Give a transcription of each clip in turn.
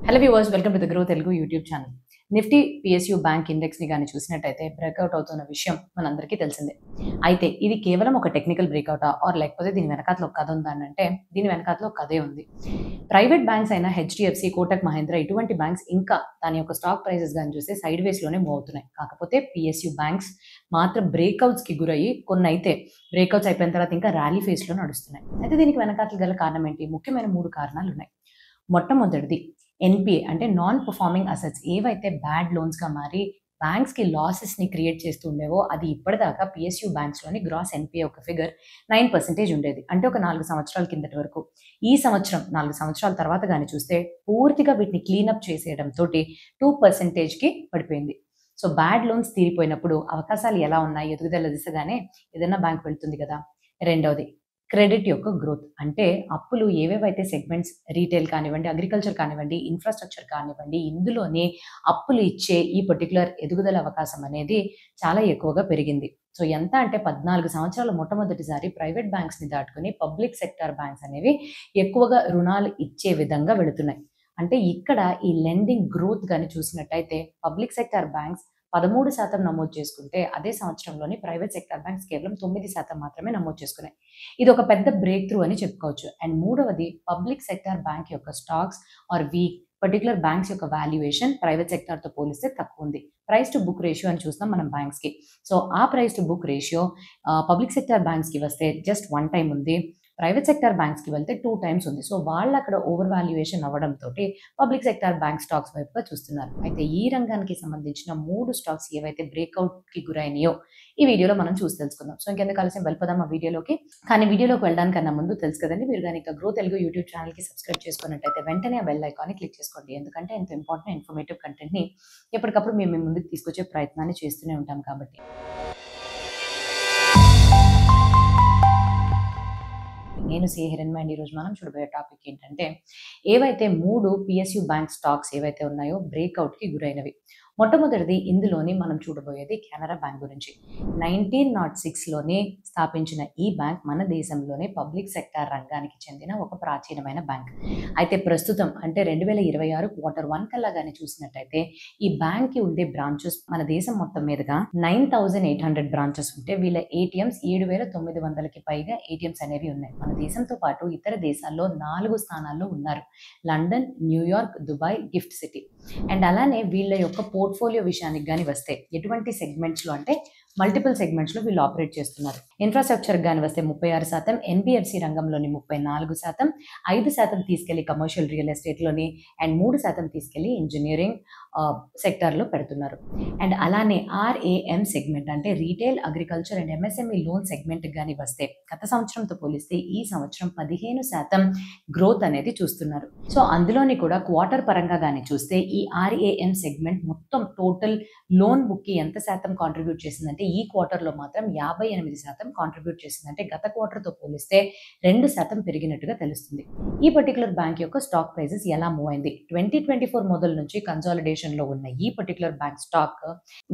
Hello viewers, welcome to the Groww Telugu YouTube channel. Nifty PSU bank ఇండెక్స్ని కానీ చూసినట్టయితే breakout అవుతున్న విషయం మనందరికీ తెలిసిందే. అయితే ఇది కేవలం ఒక టెక్నికల్ బ్రేక్అవుటా ఆర్ లేకపోతే దీని వెనకాతలో కథ ఉందా అంటే దీని వెనకాతలో కథే ఉంది. ప్రైవేట్ బ్యాంక్స్ అయిన హెచ్డిఎఫ్సి, కోటక్ మహీంద్రా ఇటువంటి బ్యాంక్స్ ఇంకా దాని యొక్క స్టాక్ ప్రైసెస్ కానీ చూస్తే సైడ్ వేస్లోనే మూవ్ అవుతున్నాయి. కాకపోతే పిఎస్యూ బ్యాంక్స్ మాత్రం బ్రేక్అవుట్స్కి గురయ్యి కొన్ని అయితే బ్రేక్అవుట్స్ అయిపోయిన తర్వాత ఇంకా ర్యాలీ ఫేస్లో నడుస్తున్నాయి. అయితే దీనికి వెనకాతలు గల కారణం ఏంటి? ముఖ్యమైన 3 కారణాలు ఉన్నాయి. మొట్టమొదటిది ఎన్పిఏ అంటే నాన్ పర్ఫార్మింగ్ అసెట్స్ ఏవైతే బ్యాడ్ లోన్స్గా మారి బ్యాంక్స్కి లాసెస్ని క్రియేట్ చేస్తూ ఉండేవో అది ఇప్పటిదాకా పిఎస్యూ బ్యాంక్స్లోని గ్రాస్ ఎన్పిఏ ఒక ఫిగర్ 9% ఉండేది. అంటే ఒక 4 సంవత్సరాల కిందటి వరకు. ఈ సంవత్సరం 4 సంవత్సరాల తర్వాత కానీ చూస్తే పూర్తిగా వీటిని క్లీనప్ చేసేయడంతో 2%కి పడిపోయింది. సో బ్యాడ్ లోన్స్ తీరిపోయినప్పుడు అవకాశాలు ఎలా ఉన్నాయి? ఎదుగుదల దిశగానే ఏదైనా బ్యాంక్ వెళ్తుంది కదా. రెండవది క్రెడిట్ యొక్క గ్రోత్. అంటే అప్పులు ఏవేవైతే సెగ్మెంట్స్ రీటైల్ కానివ్వండి, అగ్రికల్చర్ కానివ్వండి, ఇన్ఫ్రాస్ట్రక్చర్ కానివ్వండి, ఇందులోనే అప్పులు ఇచ్చే ఈ పర్టికులర్ ఎదుగుదల అవకాశం అనేది చాలా ఎక్కువగా పెరిగింది. సో ఎంత అంటే 14 సంవత్సరాలు మొట్టమొదటిసారి ప్రైవేట్ బ్యాంక్స్ని దాటుకుని పబ్లిక్ సెక్టార్ బ్యాంక్స్ అనేవి ఎక్కువగా రుణాలు ఇచ్చే విధంగా వెళుతున్నాయి. అంటే ఇక్కడ ఈ లెండింగ్ గ్రోత్ కానీ చూసినట్టయితే పబ్లిక్ సెక్టార్ బ్యాంక్స్ 13% నమోదు చేసుకుంటే అదే సంవత్సరంలోని ప్రైవేట్ సెక్టార్ బ్యాంక్స్ కేవలం 9% మాత్రమే నమోదు చేసుకున్నాయి. ఇది ఒక పెద్ద బ్రేక్ త్రూ అని చెప్పుకోవచ్చు. అండ్ మూడవది పబ్లిక్ సెక్టార్ బ్యాంక్ యొక్క stocks are weak particular banks యొక్క వాల్యుయేషన్ ప్రైవేట్ సెక్టార్తో పోలిస్తే తక్కువ ఉంది. ప్రైస్ టు బుక్ రేషియో అని చూస్తాం మనం బ్యాంక్స్కి. సో ఆ price to book ratio public sector బ్యాంక్స్కి వస్తే జస్ట్ 1 టైం ఉంది. ప్రైవేట్ సెక్టార్ బ్యాంక్స్కి వెళ్తే 2 టైమ్స్ ఉంది. సో వాళ్ళు అక్కడ ఓవర్ వాల్యుయేషన్ అవ్వడంతో పబ్లిక్ సెక్టార్ బ్యాంక్ స్టాక్స్ వైపుగా చూస్తున్నారు. అయితే ఈ రంగానికి సంబంధించిన 3 స్టాక్స్ ఏవైతే బ్రేక్అవుట్కి గురైనాయో ఈ వీడియోలో మనం చూసి తెలుసుకుందాం. సో ఇంకెందుకు ఆలస్యం వెళ్ళిపోదాం ఆ వీడియోలోకి. కానీ వీడియోలోకి వెళ్ళడానికన్నా ముందు తెలుసు కదండి, మీరు కానీ గ్రో తెలుగు యూట్యూబ్ ఛానల్కి సబ్స్క్రైబ్ చేసుకున్నట్టయితే వెంటనే ఆ బెల్ ఐకాన్ని క్లిక్ చేసుకోండి. ఎందుకంటే ఇంత ఇంపార్టెంట్ ఇన్ఫర్మేటివ్ కంటెంట్ని ఎప్పటికప్పుడు మేము మీ ముందుకు తీసుకొచ్చే ప్రయత్నాన్ని చేస్తూనే ఉంటాం కాబట్టి. నేను సి హిరణ్మ అండ్ ఈరోజు మనం చూడబోయే టాపిక్ ఏంటంటే ఏవైతే 3 పిఎస్యూ బ్యాంక్ స్టాక్స్ ఏవైతే ఉన్నాయో బ్రేక్అవుట్కి గురైనవి. మొట్టమొదటిది ఇందులోని మనం చూడబోయేది కెనరా బ్యాంక్ గురించి. 1906లోనే స్థాపించిన ఈ బ్యాంక్ మన దేశంలోనే పబ్లిక్ సెక్టార్ రంగానికి చెందిన ఒక ప్రాచీనమైన బ్యాంక్. అయితే ప్రస్తుతం అంటే 2026 Q1 కల్లా కానీ చూసినట్టయితే ఈ బ్యాంక్కి ఉండే బ్రాంచెస్ మన దేశం మొత్తం మీదుగా 9800 బ్రాంచెస్ ఉంటే వీళ్ళ ఏటీఎంస్ 7900కి పైగా ఏటీఎంస్ అనేవి ఉన్నాయి. మన దేశంతో పాటు ఇతర దేశాల్లో 4 స్థానాల్లో ఉన్నారు. London, New York, Dubai, gift city. And అలానే వీళ్ళ యొక్క పోర్ట్ఫోలియో విషయానికి కానీ వస్తే ఎటువంటి సెగ్మెంట్స్లో అంటే మల్టిపుల్ సెగ్మెంట్స్లో వీళ్ళు ఆపరేట్ చేస్తున్నారు. ఇన్ఫ్రాస్ట్రక్చర్ కానీ వస్తే 36%, ఎన్బిఎఫ్సి రంగంలోని 34%, 5% తీసుకెళ్లి కమర్షియల్ రియల్ ఎస్టేట్లోని అండ్ 3% తీసుకెళ్లి ఇంజనీరింగ్ సెక్టార్లో పెడుతున్నారు. అండ్ అలానే ఆర్ఏఎం సెగ్మెంట్ అంటే retail, agriculture and MSME loan segment కానీ వస్తే గత సంవత్సరంతో పోలిస్తే ఈ సంవత్సరం 15% గ్రోత్ అనేది చూస్తున్నారు. సో అందులోని కూడా క్వార్టర్ పరంగా కానీ చూస్తే ఈ ఆర్ఏఎం సెగ్మెంట్ మొత్తం టోటల్ లోన్ బుక్కి ఎంత శాతం కాంట్రిబ్యూట్ చేసిందంటే ఈ క్వార్టర్లో మాత్రం 58% కాంట్రిబ్యూట్ చేసిందంటే గత క్వార్టర్తో పోలిస్తే 2% పెరిగినట్టుగా తెలుస్తుంది. ఈ పర్టికులర్ బ్యాంక్ యొక్క స్టాక్ ప్రైజెస్ ఎలా మూవ్ అయింది? 2024 మొదల నుంచి కన్సాలిడేషన్లో ఉన్న ఈ పర్టికులర్ బ్యాంక్ స్టాక్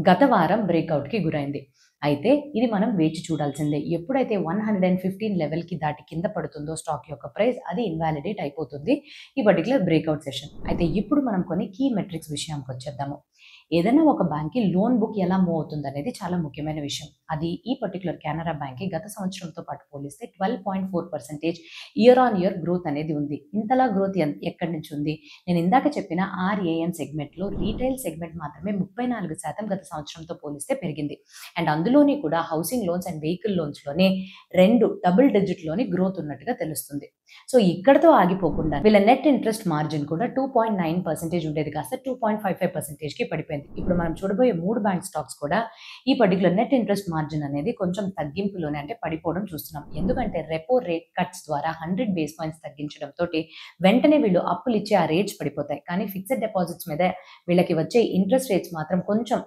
గత వారం బ్రేక్అవుట్కి గురైంది. అయితే ఇది మనం వేచి చూడాల్సిందే. ఎప్పుడైతే 115 లెవెల్కి దాటి కింద పడుతుందో స్టాక్ యొక్క ప్రైస్ అది ఇన్వాలిడేట్ అయిపోతుంది ఈ పర్టికులర్ బ్రేక్అవుట్ సెషన్. అయితే ఇప్పుడు మనం కొన్ని కీ మెట్రిక్స్ విషయానికి వచ్చేద్దాము. ఏదైనా ఒక బ్యాంక్కి లోన్ బుక్ ఎలా మూవ్ అవుతుంది అనేది చాలా ముఖ్యమైన విషయం. అది ఈ పర్టికులర్ కెనరా బ్యాంక్కి గత సంవత్సరంతో పాటు పోలిస్తే 12.4% ఇయర్ ఆన్ ఇయర్ గ్రోత్ అనేది ఉంది. ఇంతలా గ్రోత్ ఎక్కడి నుంచి ఉంది? నేను ఇందాక చెప్పిన ఆర్ఏఎం సెగ్మెంట్లో రీటైల్ సెగ్మెంట్ మాత్రమే 34% గత సంవత్సరంతో పోలిస్తే పెరిగింది. అండ్ అందులోని కూడా హౌసింగ్ లోన్స్ అండ్ వెహికల్ లోన్స్లోనే 2 డబుల్ డిజిట్లోని గ్రోత్ ఉన్నట్టుగా తెలుస్తుంది. సో ఇక్కడతో ఆగిపోకుండా వీళ్ళ నెట్ ఇంట్రెస్ట్ మార్జిన్ కూడా 2.9% ఉండేది కాస్త 2.55%కి పడిపోయింది. ఇప్పుడు మనం చూడబోయే 3 బ్యాంక్ స్టాక్స్ కూడా ఈ పర్టికులర్ నెట్ ఇంట్రెస్ట్ మార్జిన్ అనేది కొంచెం తగ్గింపులోనే అంటే పడిపోవడం చూస్తున్నాం. ఎందుకంటే రెపో రేట్ కట్స్ ద్వారా 100 బేస్ పాయింట్స్ తగ్గించడంతో వెంటనే వీళ్ళు అప్పులు ఇచ్చే ఆ రేట్స్ పడిపోతాయి. కానీ ఫిక్స్డ్ డిపాజిట్స్ మీద వీళ్ళకి వచ్చే ఇంట్రెస్ట్ రేట్స్ మాత్రం కొంచెం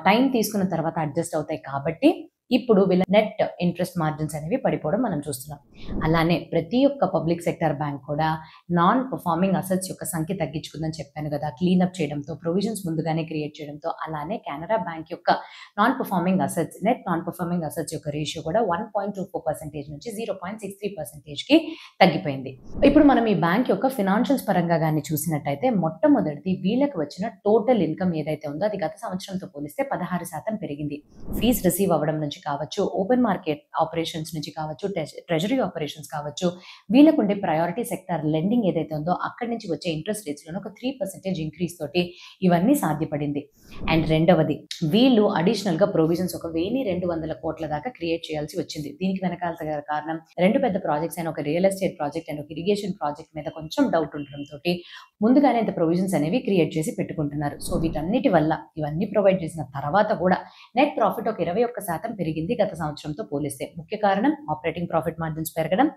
టైం తీసుకున్న తర్వాత అడ్జస్ట్ అవుతాయి. కాబట్టి ఇప్పుడు వీళ్ళ నెట్ ఇంట్రెస్ట్ మార్జిన్స్ అనేవి పడిపోవడం మనం చూస్తున్నాం. అలానే ప్రతి ఒక్క పబ్లిక్ సెక్టర్ బ్యాంక్ కూడా నాన్ పర్ఫార్మింగ్ అసెట్స్ యొక్క సంఖ్య తగ్గించుకుందని చెప్పాను కదా, క్లీనప్ చేయడంతో, ప్రొవిజన్స్ ముందుగానే క్రియేట్ చేయడంతో. అలానే కెనరా బ్యాంక్ యొక్క non performing assets, net non performing assets యొక్క రేషియో కూడా 1.24% నుంచి 0.63%కి తగ్గిపోయింది. ఇప్పుడు మనం ఈ బ్యాంక్ యొక్క ఫినాన్షియల్స్ పరంగా కానీ చూసినట్టయితే మొట్టమొదటిది వీళ్ళకి వచ్చిన టోటల్ ఇన్కమ్ ఏదైతే ఉందో అది గత సంవత్సరంతో పోలిస్తే 16% పెరిగింది. ఫీజ్ రిసీవ్ అవ్వడం నుంచి కావచ్చు, ఓపెన్ మార్కెట్ ఆపరేషన్స్ నుంచి కావచ్చు, ట్రెజరీ ఆపరేషన్స్ కావచ్చు, వీళ్ళకుండే ప్రయారిటీ సెక్టార్ లెండింగ్ ఏదైతే ఉందో అక్కడి నుంచి వచ్చే ఇంట్రెస్ట్ రేట్స్లో ఒక 3% ఇంక్రీజ్ తోటి ఇవన్నీ సాధ్యపడింది. అండ్ రెండవది, వీళ్ళు అడిషనల్ గా ప్రొవిజన్స్ ఒక 1200 కోట్ల దాకా క్రియేట్ చేయాల్సి వచ్చింది. దీనికి వెనకాల కారణం 2 పెద్ద ప్రాజెక్ట్స్ అయిన ఒక రియల్ ఎస్టేట్ ప్రాజెక్ట్ అండ్ ఒక ఇరిగేషన్ ప్రాజెక్ట్ మీద కొంచెం డౌట్ ఉండడంతో ముందుగానే ఇంత ప్రొవిజన్స్ అనేవి క్రియేట్ చేసి పెట్టుకుంటున్నారు. సో వీటన్నిటి వల్ల ఇవన్నీ ప్రొవైడ్ చేసిన తర్వాత కూడా నెట్ ప్రాఫిట్ ఒక 21% పెరిగింది గత సంవత్సరంతో పోలిస్తే. ముఖ్య కారణం ఆపరేటింగ్ ప్రాఫిట్ మార్జిన్స్ పెరగడం,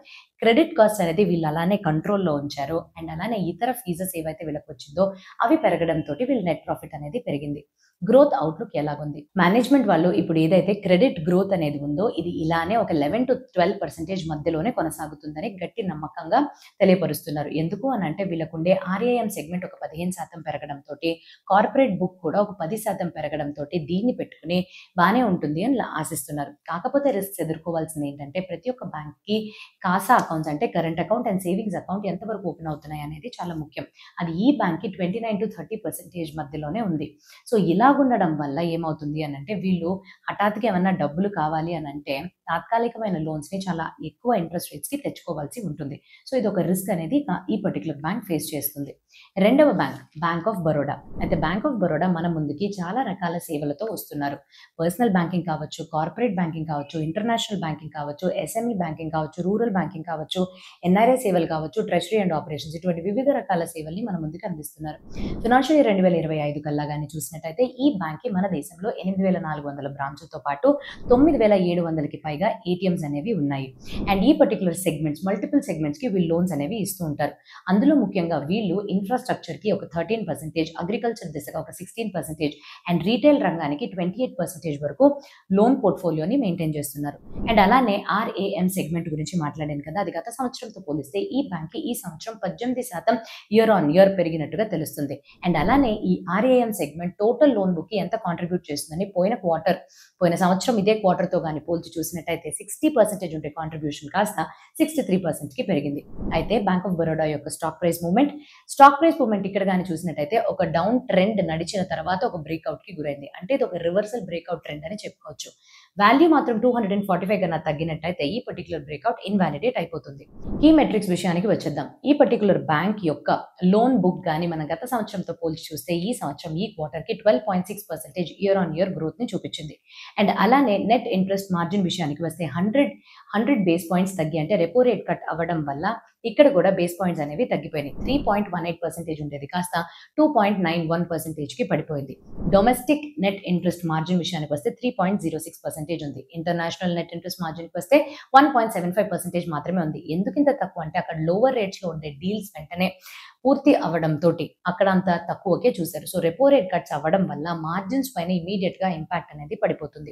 క్రెడిట్ కాస్ట్ అనేది వీళ్ళు అలానే కంట్రోల్లో ఉంచారు. అండ్ అలానే ఇతర ఫీజెస్ ఏవైతే వీళ్ళకి వచ్చిందో అవి పెరగడంతో వీళ్ళ నెట్ ప్రాఫిట్ అనేది పెరిగింది. గ్రోత్ అవుట్లుక్ ఎలాగుంది? మేనేజ్మెంట్ వాళ్ళు ఇప్పుడు ఏదైతే క్రెడిట్ గ్రోత్ అనేది ఉందో ఇది ఇలానే ఒక 11 to 12% మధ్యలోనే కొనసాగుతుందని గట్టి నమ్మకంగా తెలియపరుస్తున్నారు. ఎందుకు అని అంటే వీళ్ళకుండే ఆర్ఏఎం సెగ్మెంట్ ఒక 15% పెరగడంతో, కార్పొరేట్ బుక్ కూడా ఒక 10% పెరగడంతో దీన్ని పెట్టుకుని బాగానే ఉంటుంది అని ఆశిస్తున్నారు. కాకపోతే రిస్క్స్ ఎదుర్కోవాల్సింది ఏంటంటే ప్రతి ఒక్క బ్యాంక్ కి కాసా అకౌంట్స్ అంటే current account and savings account ఎంతవరకు ఓపెన్ అవుతున్నాయి అనేది చాలా ముఖ్యం. అది ఈ బ్యాంక్ కి 29 to 30% మధ్యలోనే ఉంది. సో ఇలా ఉండడం వల్ల ఏమవుతుంది అని అంటే వీళ్ళు హఠాత్తుగా ఏమన్నా డబ్బులు కావాలి అని అంటే తాత్కాలికమైన లోన్స్ ని చాలా ఎక్కువ ఇంట్రెస్ట్ రేట్స్ కి తెచ్చుకోవాల్సి ఉంటుంది. సో ఇది ఒక రిస్క్ అనేది ఈ పర్టికులర్ బ్యాంక్ ఫేస్ చేస్తుంది. రెండవ బ్యాంక్, బ్యాంక్ ఆఫ్ బరోడా. అయితే బ్యాంక్ ఆఫ్ బరోడా మన ముందుకి చాలా రకాల సేవలతో వస్తున్నారు. పర్సనల్ బ్యాంకింగ్ కావచ్చు, కార్పొరేట్ బ్యాంకింగ్ కావచ్చు, ఇంటర్నేషనల్ బ్యాంకింగ్ కావచ్చు, ఎస్ఎంఈ బ్యాంకింగ్ కావచ్చు, రూరల్ బ్యాంకింగ్ కావచ్చు, ఎన్ఆర్ఐ సేవలు కావచ్చు, ట్రెజరీ అండ్ ఆపరేషన్స్, ఇటువంటి వివిధ రకాల సేవల్ని మన ముందుకు అందిస్తున్నారు. ఫినాన్షియల్ ఇయర్ 2025 కల్లా కానీ చూసినట్టయితే ఈ బ్యాంక్ కి మన దేశంలో 8400 బ్రాంచ్లతో పాటు 9700కి పైగా ఏటీఎంస్ అనేవి ఉన్నాయి. అండ్ ఈ పర్టికులర్ సెగ్మెంట్స్, మల్టిపుల్ సెగ్మెంట్స్ కి వీళ్ళు లోన్స్ అనేవి ఇస్తూ ఉంటారు. అందులో ముఖ్యంగా వీళ్ళు ఇన్ఫ్రాస్ట్రక్చర్ కి ఒక 13%, అగ్రికల్చర్ దిశగా ఒక 16% అండ్ రీటైల్ రంగానికి 28% వరకు లోన్ పోర్ట్ఫోలియోని మెయింటైన్ చేస్తున్నారు. అండ్ అలానే ఆర్ఏఎం సెగ్మెంట్ గురించి మాట్లాడాను కదా, అది గత సంవత్సరంతో పోలిస్తే ఈ బ్యాంక్ కి ఈ సంవత్సరం 18% ఇయర్ ఆన్ ఇయర్ పెరిగినట్టుగా తెలుస్తుంది. అండ్ అలానే ఈ RAM segment total loan book కి ఎంత కాంట్రిబ్యూట్ చేస్తుందని పోయిన సంవత్సరం ఇదే క్వార్టర్ తో కానీ పోల్చి చూసినట్టయితే 60% ఉంటే కాంట్రిబ్యూషన్ కాస్త 63%కి పెరిగింది. అయితే బ్యాంక్ ఆఫ్ బరోడా యొక్క స్టాక్ ప్రైస్ మూవ్మెంట్ ఇక్కడ కానీ చూసినట్టయితే ఒక డౌన్ ట్రెండ్ నడిచిన తర్వాత ఒక బ్రేక్అవుట్ కి గురైంది. అంటే ఇది ఒక రివర్సల్ బ్రేక్అవుట్ ట్రెండ్ అని చెప్పుకోవచ్చు. వాల్యూ మాత్రం 245 కన్నా తగ్గినట్టయితే ఈ పర్టికులర్ బ్రేక్అవుట్ ఇన్వాలిడేట్ అయిపోతుంది. కీ మెట్రిక్స్ విషయానికి వచ్చేద్దాం. ఈ పర్టికులర్ బ్యాంక్ యొక్క లోన్ బుక్ కానీ మన గత సంవత్సరంతో పోల్చి చూస్తే ఈ సంవత్సరం ఈ క్వార్టర్ కి 12.6% ఇయర్ ఆన్ ఇయర్ గ్రోత్ ని చూపించింది. అండ్ అలానే నెట్ ఇంట్రెస్ట్ మార్జిన్ విషయానికి వస్తే 100 బేస్ పాయింట్స్ తగ్గి, అంటే రెపో రేట్ కట్ అవ్వడం వల్ల ఇక్కడ కూడా బేస్ పాయింట్స్ అనేవి తగ్గిపోయినాయి. 3.18% ఉండేది కాస్త 2.91%కి పడిపోయింది. డొమెస్టిక్ నెట్ ఇంట్రెస్ట్ మార్జిన్ విషయానికి వస్తే 3.06% ఉంది. ఇంటర్నేషనల్ నెట్ ఇంట్రెస్ట్ మార్జిన్కి వస్తే 1.75% మాత్రమే ఉంది. ఎందుకు ఇంత తక్కువ అంటే అక్కడ లోవర్ రేట్స్ లో ఉండే డీల్స్ వెంటనే పూర్తి అవ్వడంతో అక్కడ అంత తక్కువకే చూశారు. సో రెపో రేట్ కట్స్ అవ్వడం వల్ల మార్జిన్స్ పైన ఇమీడియట్ గా ఇంపాక్ట్ అనేది పడిపోతుంది.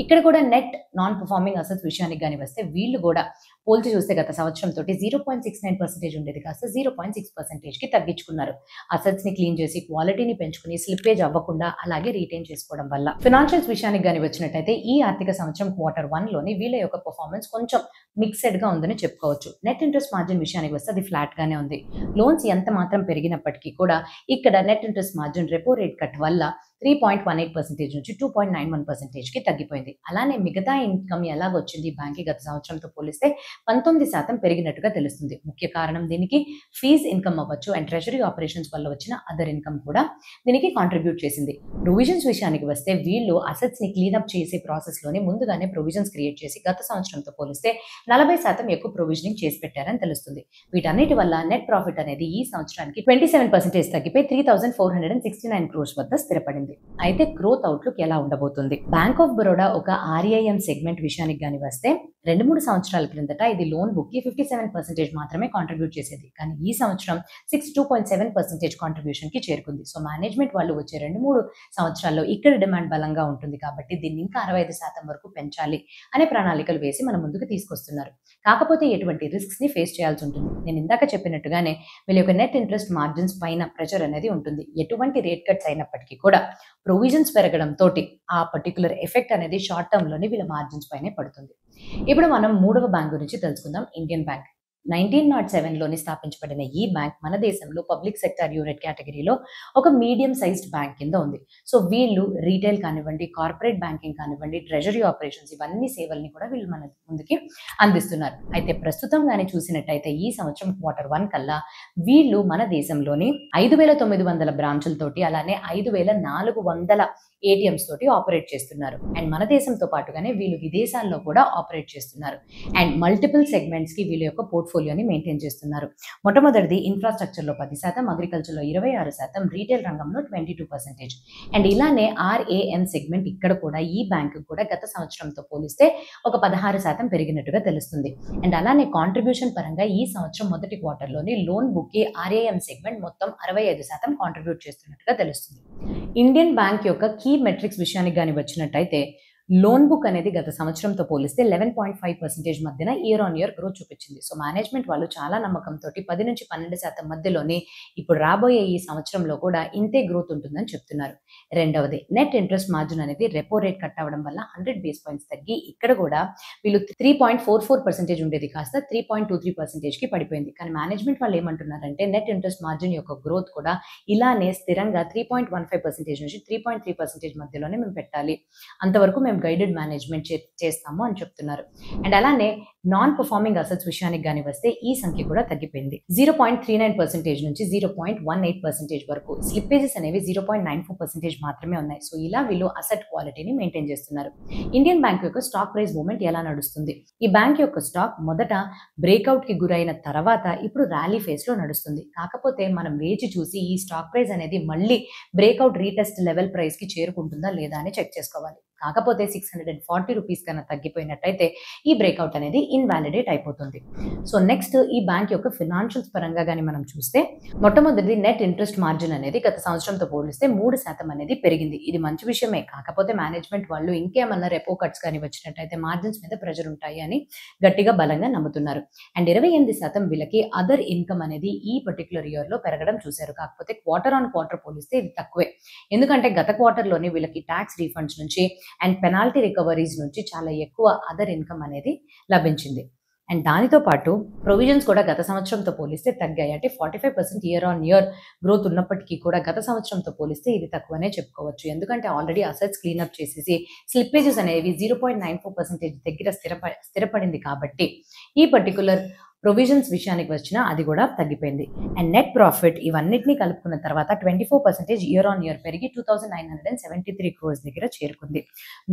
ఇక్కడ కూడా నెట్ నాన్ పర్ఫార్మింగ్ అసెట్స్ విషయానికి కానీ వస్తే వీళ్ళు కూడా పోల్చి చూస్తే గత సంవత్సరం తోటి 0.69% ఉండేది కాస్త 0.6%కి తగ్గించుకున్నారు. అసెట్స్ ని క్లీన్ చేసి క్వాలిటీని పెంచుకుని స్లిప్పేజ్ అవ్వకుండా అలాగే రీటైన్ చేసుకోవడం వల్ల. ఫినాన్షియల్స్ విషయానికి కానీ వచ్చినట్టయితే ఈ ఆర్థిక సంవత్సరం Q1 లోని వీళ్ళ యొక్క పర్ఫార్మెన్స్ కొంచెం మిక్సెడ్ గా ఉందని చెప్పుకోవచ్చు. నెట్ ఇంట్రెస్ట్ మార్జిన్ విషయానికి వస్తే అది ఫ్లాట్ గానే ఉంది. లోన్స్ ఎంత మాత్రం పెరిగినప్పటికీ కూడా ఇక్కడ net interest margin repo rate cut వల్ల 3.18% నుంచి 2.91%కి తగ్గిపోయింది. అలానే మిగతా ఇన్కమ్ ఎలాగొచ్చింది బ్యాంక్ గత సంవత్సరంతో పోలిస్తే 19% పెరిగినట్టుగా తెలుస్తుంది. ముఖ్య కారణం దీనికి ఫీజ్ ఇన్కమ్ అవ్వచ్చు అండ్ ట్రెజరీ ఆపరేషన్స్ వల్ల వచ్చిన అదర్ ఇన్కమ్ కూడా దీనికి కాంట్రిబ్యూట్ చేసింది. ప్రొవిజన్స్ విషయానికి వస్తే వీళ్ళు అసెట్స్ ని క్లీనప్ చేసే ప్రాసెస్ లోనే ముందుగానే ప్రొవిజన్స్ క్రియేట్ చేసి గత సంవత్సరంతో పోలిస్తే 40% ఎక్కువ ప్రొవిజనింగ్ చేసి పెట్టారని తెలుస్తుంది. వీటన్నిటి వల్ల నెట్ ప్రాఫిట్ అనేది ఈ సంవత్సరానికి 27% తగ్గిపోయి 3,469 crores వద్ద స్థిరపడింది. ఉంది. అయితే గ్రోత్ అవుట్లుక్ ఎలా ఉండబోతుంది? బ్యాంక్ ఆఫ్ బరోడా ఒక ఆర్ఐఎం సెగ్మెంట్ విషయానికి గాని వస్తే 2-3 సంవత్సరాల క్రిందట ఇది లోన్ బుక్ కి 57% మాత్రమే కాంట్రిబ్యూట్ చేసేది. కానీ ఈ సంవత్సరం 62.7% కాంట్రిబ్యూషన్ కి చేరుకుంది. సో మేనేజ్మెంట్ వాళ్ళు వచ్చే 2-3 సంవత్సరాల్లో ఇక్కడ డిమాండ్ బలంగా ఉంటుంది కాబట్టి దీన్ని ఇంకా 65% వరకు పెంచాలి అనే ప్రణాళికలు వేసి మన ముందుకు తీసుకొస్తున్నారు. కాకపోతే ఎటువంటి రిస్క్స్ ని ఫేస్ చేయాల్సి ఉంటుంది. నేను ఇందాక చెప్పినట్టుగానే వీళ్ళ యొక్క నెట్ ఇంట్రెస్ట్ మార్జిన్స్ పైన ప్రెషర్ అనేది ఉంటుంది. ఎటువంటి రేట్ కట్స్ అయినప్పటికీ కూడా ప్రొవిజన్స్ పెరగడం తోటి ఆ పర్టికులర్ ఎఫెక్ట్ అనేది షార్ట్ టర్మ్ లోని వీళ్ళ మార్జిన్స్ పైనే పడుతుంది. ఇప్పుడు మనం మూడవ బ్యాంక్ గురించి తెలుసుకుందాం, ఇండియన్ బ్యాంక్. 1907లోని స్థాపించబడిన ఈ బ్యాంక్ మన దేశంలో పబ్లిక్ సెక్టర్ యూనిట్ కేటగిరీలో ఒక మీడియం సైజ్డ్ బ్యాంక్ కింద ఉంది. సో వీళ్ళు రీటైల్ కానివ్వండి, కార్పొరేట్ బ్యాంకింగ్ కానివ్వండి, ట్రెజరీ ఆపరేషన్స్ ఇవన్నీ సేవల్ని కూడా వీళ్ళు మన ముందుకి అందిస్తున్నారు. అయితే ప్రస్తుతం కానీ చూసినట్టయితే ఈ సంవత్సరం Q1 కల్లా వీళ్ళు మన దేశంలోని 5,900 బ్రాంచులతోటి అలానే 5,400 ATMs తోటి ఆపరేట్ చేస్తున్నారు. అండ్ మన దేశంతో పాటుగానే వీళ్ళు విదేశాల్లో కూడా ఆపరేట్ చేస్తున్నారు. అండ్ మల్టిపుల్ సెగ్మెంట్స్ కి వీళ్ళ యొక్క పోర్ట్ఫోలియోని మెయింటైన్ చేస్తున్నారు. మొట్టమొదటిది ఇన్ఫ్రాస్ట్రక్చర్లో 10%, అగ్రికల్చర్లో 26%, రీటైల్ రంగంలో 22%. అండ్ ఇలానే RAM సెగ్మెంట్ ఇక్కడ కూడా ఈ బ్యాంకు కూడా గత సంవత్సరంతో పోలిస్తే ఒక 16% పెరిగినట్టుగా తెలుస్తుంది. అండ్ అలానే కాంట్రిబ్యూషన్ పరంగా ఈ సంవత్సరం మొదటి క్వార్టర్లోని లోన్ బుక్ కి RAM సెగ్మెంట్ మొత్తం 65% కాంట్రిబ్యూట్ చేస్తున్నట్టుగా తెలుస్తుంది. ఇండియన్ బ్యాంక్ యొక్క కీ మెట్రిక్స్ విషయానికి కానీ వచ్చినట్టయితే లోన్ బుక్ అనేది గత సంవత్సరంతో పోలిస్తే 11.5% మధ్యన ఇయర్ ఆన్ ఇయర్ గ్రోత్ చూపించింది. సో మేనేజ్మెంట్ వాళ్ళు చాలా నమ్మకంతో 10-12% మధ్యలోనే ఇప్పుడు రాబోయే ఈ సంవత్సరంలో కూడా ఇంతే గ్రోత్ ఉంటుందని చెప్తున్నారు. రెండవది నెట్ ఇంట్రెస్ట్ మార్జిన్ అనేది రెపో రేట్ కట్ అవ్వడం వల్ల 100 బేస్ పాయింట్స్ తగ్గి ఇక్కడ కూడా వీళ్ళు 3.44% ఉండేది కాస్త 3.23% కి పడిపోయింది. కానీ మేనేజ్మెంట్ వాళ్ళు ఏమంటున్నారంటే నెట్ ఇంట్రెస్ట్ మార్జిన్ యొక్క గ్రోత్ కూడా ఇలానే స్థిరంగా 3.15% నుంచి 3.3% మధ్యలోనే మేము పెట్టాలి, అంతవరకు మేము గైడెడ్ మేనేజ్మెంట్ చేస్తాము అని చెప్తున్నారు. అండ్ అలానే నాన్ పర్ఫార్మింగ్ అసెట్స్ విషయానికి కానీ వస్తే ఈ సంఖ్య కూడా తగ్గిపోయింది. 0.39% నుంచి 0.18% వరకు. స్లిప్పేజెస్ అనేవి 0.94% మాత్రమే ఉన్నాయి. సో ఇలా వీళ్ళు అసెట్ క్వాలిటీని మెయింటైన్ చేస్తున్నారు. ఇండియన్ బ్యాంక్ యొక్క స్టాక్ ప్రైస్ మూవ్మెంట్ ఎలా నడుస్తుంది? ఈ బ్యాంక్ యొక్క స్టాక్ మొదట బ్రేక్అవుట్ కి గురైన తర్వాత ఇప్పుడు ర్యాలీ ఫేజ్ లో నడుస్తుంది. కాకపోతే మనం వేచి చూసి ఈ స్టాక్ ప్రైస్ అనేది మళ్ళీ బ్రేక్అవుట్ రీటెస్ట్ లెవెల్ ప్రైస్ కి చేరుకుంటుందా లేదా అని చెక్ చేసుకోవాలి. కాకపోతే 640 రూపీస్ కన్నా తగ్గిపోయినట్టయితే ఈ బ్రేక్అవుట్ అనేది ఇన్వాలిడేట్ అయిపోతుంది. సో నెక్స్ట్ ఈ బ్యాంక్ యొక్క ఫినాన్షియల్స్ పరంగా కానీ మనం చూస్తే మొట్టమొదటిది నెట్ ఇంట్రెస్ట్ మార్జిన్ అనేది గత సంవత్సరంతో పోలిస్తే 3% అనేది పెరిగింది. ఇది మంచి విషయమే. కాకపోతే మేనేజ్మెంట్ వాళ్ళు ఇంకేమన్నా రెపో కట్స్ కానీ వచ్చినట్టయితే మార్జిన్స్ మీద ప్రెషర్ ఉంటాయి అని గట్టిగా బలంగా నమ్ముతున్నారు. అండ్ 28% వీళ్ళకి అదర్ ఇన్కమ్ అనేది ఈ పర్టికులర్ ఇయర్ లో పెరగడం చూశారు. కాకపోతే క్వార్టర్ ఆన్ క్వార్టర్ పోలిస్తే ఇది తక్కువే. ఎందుకంటే గత క్వార్టర్లోనే వీళ్ళకి ట్యాక్స్ రీఫండ్స్ నుంచి అండ్ పెనాల్టీ రికవరీస్ నుంచి చాలా ఎక్కువ అదర్ ఇన్కమ్ అనేది లభించింది. అండ్ దానితో పాటు ప్రొవిజన్స్ కూడా గత సంవత్సరంతో పోలిస్తే తగ్గాయి. అంటే 45% ఇయర్ ఆన్ ఇయర్ గ్రోత్ ఉన్నప్పటికీ కూడా గత సంవత్సరంతో పోలిస్తే ఇది తక్కువనే చెప్పుకోవచ్చు. ఎందుకంటే ఆల్రెడీ అసెట్స్ క్లీనప్ చేసేసి స్లిప్పేజెస్ అనేవి 0.94% దగ్గర స్థిరపడింది కాబట్టి ఈ పర్టికులర్ ప్రొవిజన్స్ విషయానికి వచ్చినా అది కూడా తగ్గిపోయింది. అండ్ నెట్ ప్రాఫిట్ ఇవన్నిటిని కలుపుకున్న తర్వాత 24% ఇయర్ ఆన్ ఇయర్ పెరిగి 2,973 crores దగ్గర చేరుకుంది.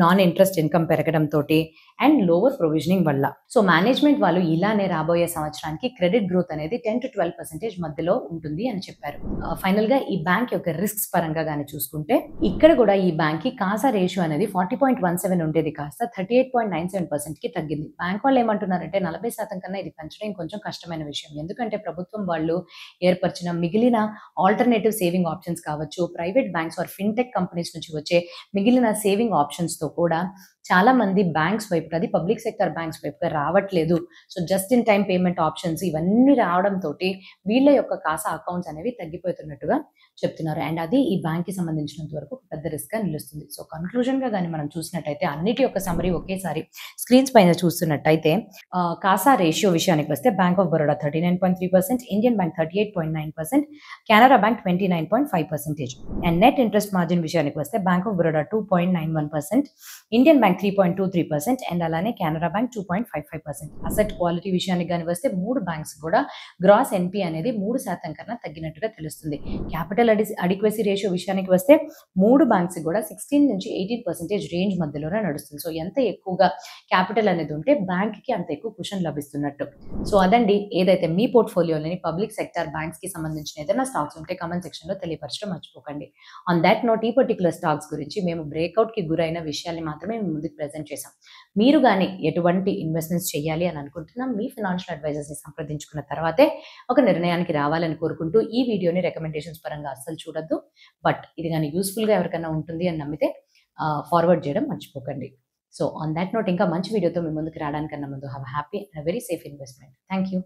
నాన్ ఇంట్రెస్ట్ ఇన్కమ్ పెరగడం తోటి అండ్ లోవర్ ప్రొవిజనింగ్ వల్ల. సో మేనేజ్మెంట్ వాళ్ళు ఇలానే రాబోయే సంవత్సరానికి క్రెడిట్ గ్రోత్ అనేది 10-12% మధ్యలో ఉంటుంది అని చెప్పారు. ఫైనల్ గా ఈ బ్యాంక్ యొక్క రిస్క్స్ పరంగా కానీ చూసుకుంటే ఇక్కడ కూడా ఈ బ్యాంక్ కి కాసా రేషియో అనేది 40.17 ఉండేది కాస్త 38.97% కి తగ్గింది. బ్యాంక్ వాళ్ళు ఏమంటున్నారంటే 40% కన్నా ఇది పెంచడం కొంచెం కష్టమైన విషయం. ఎందుకంటే ప్రభుత్వం వాళ్ళు ఏర్పరిచిన మిగిలిన ఆల్టర్నేటివ్ సేవింగ్ ఆప్షన్స్ కావచ్చు, private banks or fintech companies నుంచి వచ్చే మిగిలిన సేవింగ్ ఆప్షన్స్ తో కూడా చాలా మంది బ్యాంక్స్ వైపు, అది పబ్లిక్ సెక్టర్ బ్యాంక్స్ వైపుగా రావట్లేదు. So just in time payment options ఇవన్నీ రావడంతో వీళ్ళ యొక్క కాసా అకౌంట్స్ అనేవి తగ్గిపోతున్నట్టుగా చెప్తున్నారు. అండ్ అది ఈ బ్యాంక్ కి సంబంధించినంత వరకు పెద్ద రిస్క్ గా నిలుస్తుంది. సో కన్క్లూజన్ గా కానీ మనం చూసినట్టయితే అన్నిటి యొక్క సమరీ ఒకేసారి స్క్రీన్స్ పైన చూస్తున్నట్టయితే కాసా రేషియో విషయానికి వస్తే bank of Baroda 39.3%, Indian bank 38.9%, Canara bank 29.5%. And net interest margin విషయానికి వస్తే bank of Baroda 2.91%, Indian bank bank 3.23% and అలానే కెనరా బ్యాంక్ 2.55%. అసెట్ క్వాలిటీ విషయానికి కానీ వస్తే 3 బ్యాంక్స్ కూడా గ్రాస్ ఎన్పీ అనేది 3% కన్నా తగ్గినట్టుగా తెలుస్తుంది. క్యాపిటల్ అడిక్వసీ రేషియో విషయానికి వస్తే 3 బ్యాంక్స్ కూడా 16 నుంచి 18% రేంజ్ మధ్యలోనే నడుస్తుంది. సో ఎంత ఎక్కువగా క్యాపిటల్ అనేది ఉంటే బ్యాంక్కి అంత ఎక్కువ కుషన్ లభిస్తున్నట్టు. సో అదండి, ఏదైతే మీ పోర్ట్ఫోలియోలోని పబ్లిక్ సెక్టర్ బ్యాంక్స్కి సంబంధించిన ఏదైనా స్టాక్స్ ఉంటే కమెంట్ సెక్షన్లో తెలియపరచడం మర్చిపోకండి. ఆన్ దాట్ నోట్, ఈ పర్టికులర్ స్టాక్స్ గురించి మేము బ్రేక్అవుట్కి గురైన విషయాల్ని మాత్రమే మేము ముందుకు ప్రెజెంట్ చేసాం. మీరు కానీ ఎటువంటి ఇన్వెస్ట్మెంట్స్ చేయాలి అని అనుకుంటున్నాం, మీ ఫినాన్షియల్ అడ్వైజర్స్ని సంప్రదించుకున్న తర్వాతే ఒక నిర్ణయానికి రావాలని కోరుకుంటూ ఈ వీడియోని రికమెండేషన్స్ పరంగా అస్సలు చూడొద్దు. బట్ ఇది కానీ యూస్ఫుల్గా ఎవరికైనా ఉంటుంది అని నమ్మితే ఫార్వర్డ్ చేయడం మర్చిపోకండి. సో ఆన్ దాట్ నోట్, ఇంకా మంచి వీడియోతో మీ ముందుకు రావడానికన్నా ముందు have happy and very safe investment. Thank you.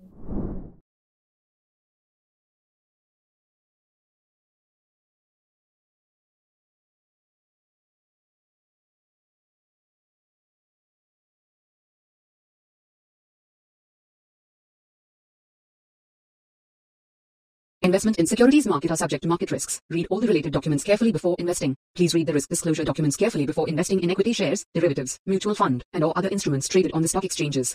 Investment in securities market are subject to market risks. Read all the related documents carefully before investing. Please read the risk disclosure documents carefully before investing in equity shares, derivatives, mutual fund, and or other instruments traded on the stock exchanges.